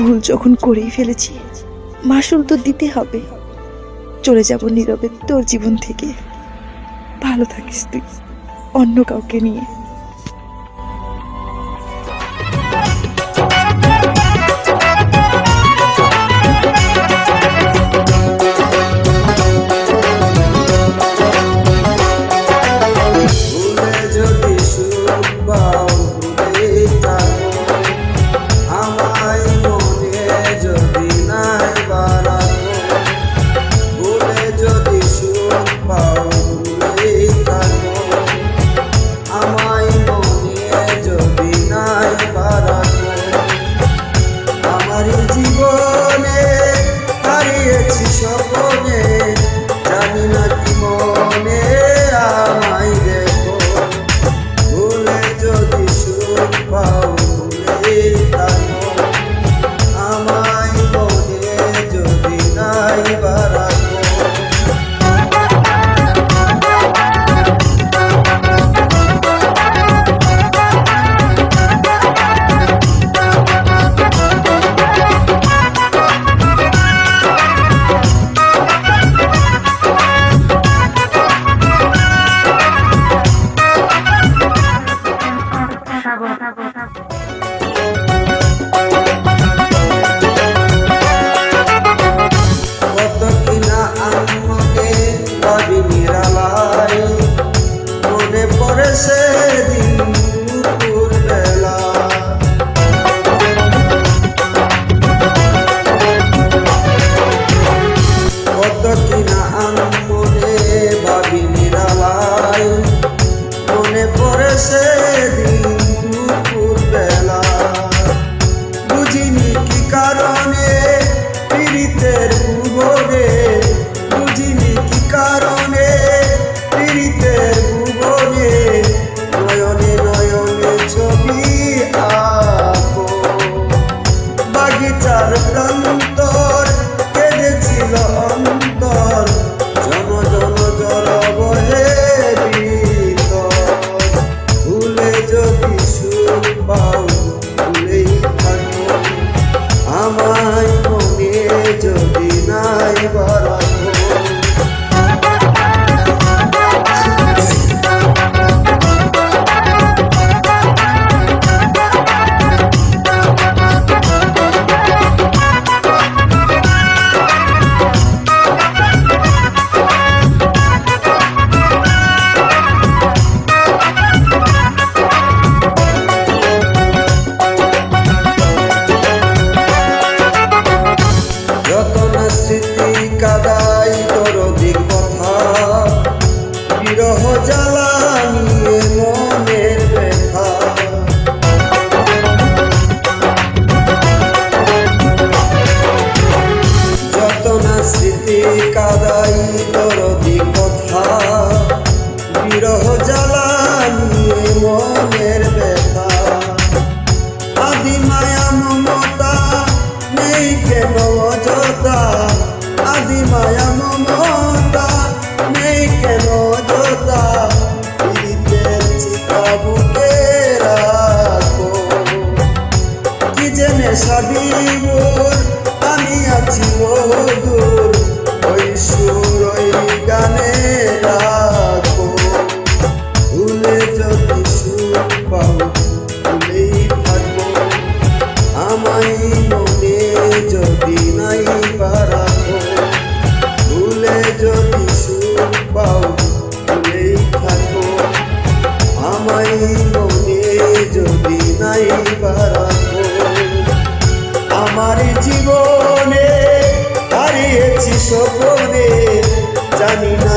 ভুল যখন করেই ফেলেছি, মাসুল তো দিতে হবে। চলে যাব নীরবে তোর জীবন থেকে। ভালো থাকিস তুই অন্য কাউকে নিয়ে। আমি আছি মধুর ওই সুর ওই গানে রাখো। ভুলে যদি সুর পাও ভুলেই থাকবো, আমায় মনে যদি নাই রাখো। ভুলে যদি সুর পাও ভুলেই থাকো, আমায় মনে যদি নাই রাখো। আমার জীবনে হারিয়েছি স্বপ্নে, জানি না